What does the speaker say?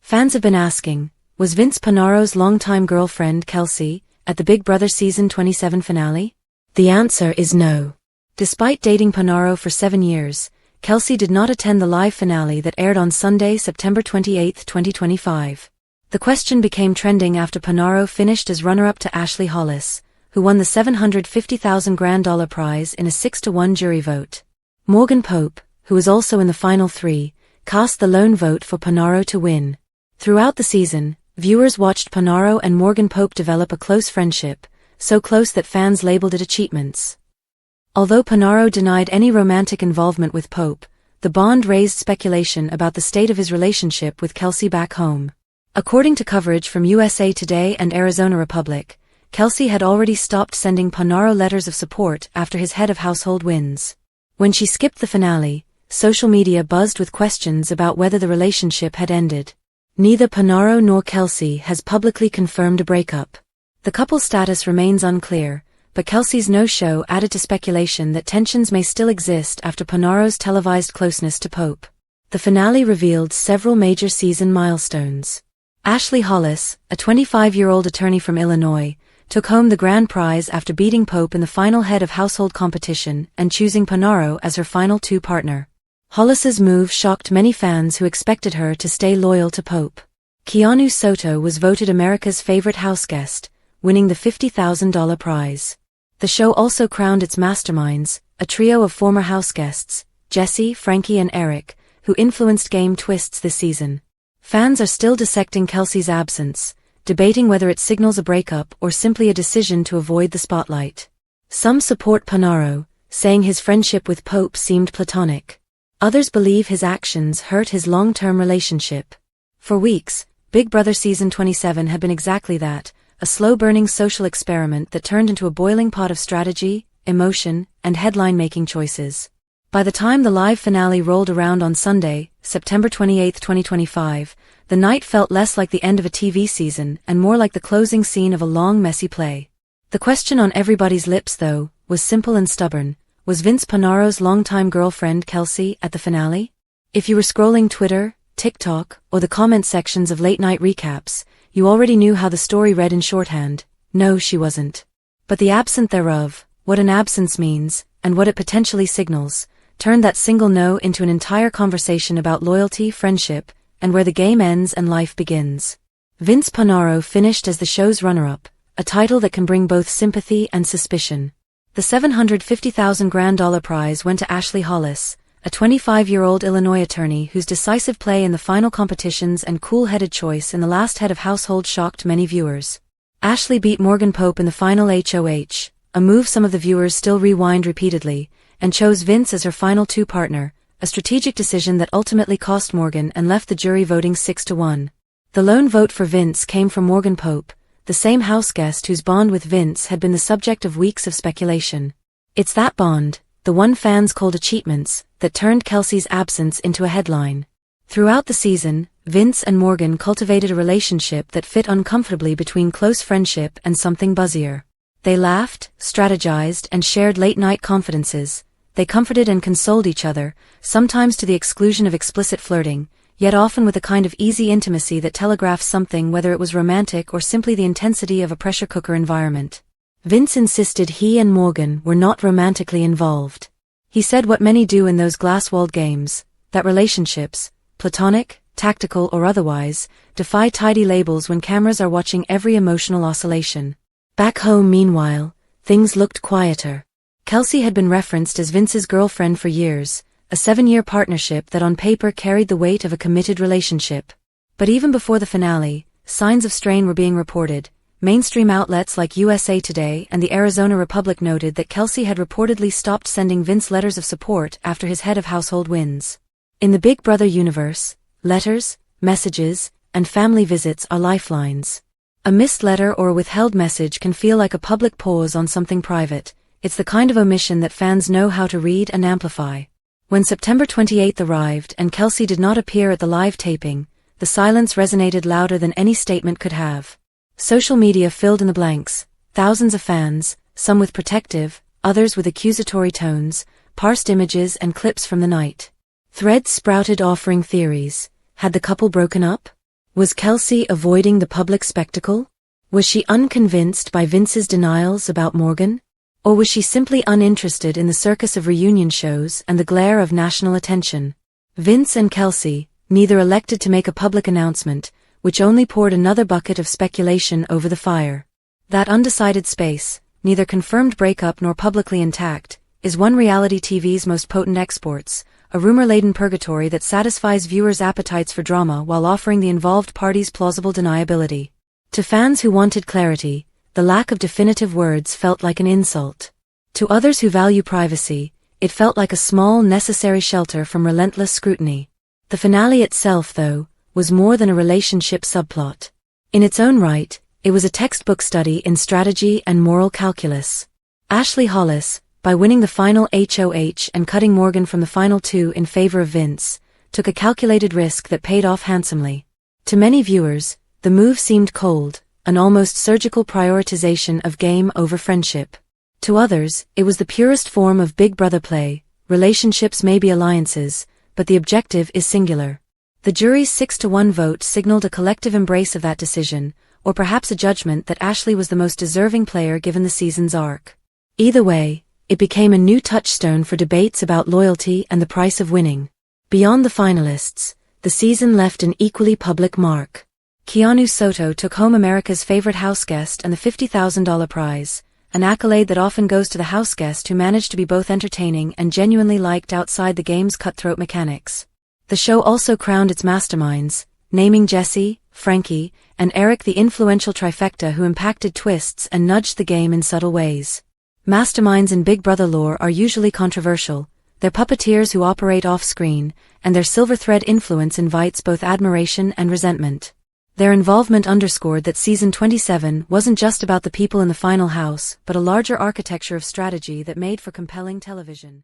Fans have been asking, was Vince Panaro's longtime girlfriend Kelsey at the Big Brother Season 27 finale? The answer is no. Despite dating Panaro for 7 years, Kelsey did not attend the live finale that aired on Sunday, September 28, 2025. The question became trending after Panaro finished as runner-up to Ashley Hollis, who won the $750,000 grand prize in a 6-1 jury vote. Morgan Pope, who was also in the final 3, cast the lone vote for Panaro to win. Throughout the season, viewers watched Panaro and Morgan Pope develop a close friendship, so close that fans labeled it achievements. Although Panaro denied any romantic involvement with Pope, the bond raised speculation about the state of his relationship with Kelsey back home. According to coverage from USA Today and Arizona Republic, Kelsey had already stopped sending Panaro letters of support after his head of household wins. When she skipped the finale, social media buzzed with questions about whether the relationship had ended. Neither Panaro nor Kelsey has publicly confirmed a breakup. The couple's status remains unclear, but Kelsey's no-show added to speculation that tensions may still exist after Panaro's televised closeness to Pope. The finale revealed several major season milestones. Ashley Hollis, a 25-year-old attorney from Illinois, took home the grand prize after beating Pope in the final head of household competition and choosing Panaro as her final 2 partner. Hollis's move shocked many fans who expected her to stay loyal to Pope. Keanu Soto was voted America's favorite houseguest, winning the $50,000 prize. The show also crowned its masterminds, a trio of former houseguests, Jesse, Frankie and Eric, who influenced game twists this season. Fans are still dissecting Kelsey's absence, debating whether it signals a breakup or simply a decision to avoid the spotlight. Some support Panaro, saying his friendship with Pope seemed platonic. Others believe his actions hurt his long-term relationship. For weeks, Big Brother Season 27 had been exactly that, a slow-burning social experiment that turned into a boiling pot of strategy, emotion, and headline-making choices. By the time the live finale rolled around on Sunday, September 28, 2025, the night felt less like the end of a TV season and more like the closing scene of a long, messy play. The question on everybody's lips, though, was simple and stubborn. Was Vince Panaro's longtime girlfriend Kelsey at the finale? If you were scrolling Twitter, TikTok, or the comment sections of late-night recaps, you already knew how the story read in shorthand. No, she wasn't. But the absence thereof, what an absence means, and what it potentially signals, turned that single no into an entire conversation about loyalty, friendship, and where the game ends and life begins. Vince Panaro finished as the show's runner-up, a title that can bring both sympathy and suspicion. The $750,000 grand prize went to Ashley Hollis, a 25-year-old Illinois attorney whose decisive play in the final competitions and cool-headed choice in the last head of household shocked many viewers. Ashley beat Morgan Pope in the final HOH, a move some of the viewers still rewind repeatedly, and chose Vince as her final 2 partner, a strategic decision that ultimately cost Morgan and left the jury voting 6-1. The lone vote for Vince came from Morgan Pope, the same houseguest whose bond with Vince had been the subject of weeks of speculation. It's that bond, the one fans called achievements, that turned Kelsey's absence into a headline. Throughout the season, Vince and Morgan cultivated a relationship that fit uncomfortably between close friendship and something buzzier. They laughed, strategized, and shared late-night confidences. They comforted and consoled each other, sometimes to the exclusion of explicit flirting, yet often with a kind of easy intimacy that telegraphs something, whether it was romantic or simply the intensity of a pressure cooker environment. Vince insisted he and Morgan were not romantically involved. He said what many do in those glass-walled games, that relationships, platonic, tactical or otherwise, defy tidy labels when cameras are watching every emotional oscillation. Back home, meanwhile, things looked quieter. Kelsey had been referenced as Vince's girlfriend for years, a 7-year partnership that on paper carried the weight of a committed relationship. But even before the finale, signs of strain were being reported. Mainstream outlets like USA Today and the Arizona Republic noted that Kelsey had reportedly stopped sending Vince letters of support after his head of household wins. In the Big Brother universe, letters, messages, and family visits are lifelines. A missed letter or a withheld message can feel like a public pause on something private. It's the kind of omission that fans know how to read and amplify. When September 28 arrived and Kelsey did not appear at the live taping, the silence resonated louder than any statement could have. Social media filled in the blanks. Thousands of fans, some with protective, others with accusatory tones, parsed images and clips from the night. Threads sprouted offering theories. Had the couple broken up? Was Kelsey avoiding the public spectacle? Was she unconvinced by Vince's denials about Morgan? Or was she simply uninterested in the circus of reunion shows and the glare of national attention? Vince and Kelsey, neither elected to make a public announcement, which only poured another bucket of speculation over the fire. That undecided space, neither confirmed breakup nor publicly intact, is one reality TV's most potent exports, a rumor-laden purgatory that satisfies viewers' appetites for drama while offering the involved parties plausible deniability. To fans who wanted clarity, the lack of definitive words felt like an insult. To others who value privacy, it felt like a small, necessary shelter from relentless scrutiny. The finale itself, though, was more than a relationship subplot. In its own right, it was a textbook study in strategy and moral calculus. Ashley Hollis, by winning the final HOH and cutting Morgan from the final two in favor of Vince, took a calculated risk that paid off handsomely. To many viewers, the move seemed cold, an almost surgical prioritization of game over friendship. To others, it was the purest form of Big Brother play. Relationships may be alliances, but the objective is singular. The jury's 6-1 vote signaled a collective embrace of that decision, or perhaps a judgment that Ashley was the most deserving player given the season's arc. Either way, it became a new touchstone for debates about loyalty and the price of winning. Beyond the finalists, the season left an equally public mark. Keanu Soto took home America's favorite houseguest and the $50,000 prize, an accolade that often goes to the houseguest who managed to be both entertaining and genuinely liked outside the game's cutthroat mechanics. The show also crowned its masterminds, naming Jesse, Frankie, and Eric the influential trifecta who impacted twists and nudged the game in subtle ways. Masterminds in Big Brother lore are usually controversial, they're puppeteers who operate off-screen, and their silver thread influence invites both admiration and resentment. Their involvement underscored that Season 27 wasn't just about the people in the final house, but a larger architecture of strategy that made for compelling television.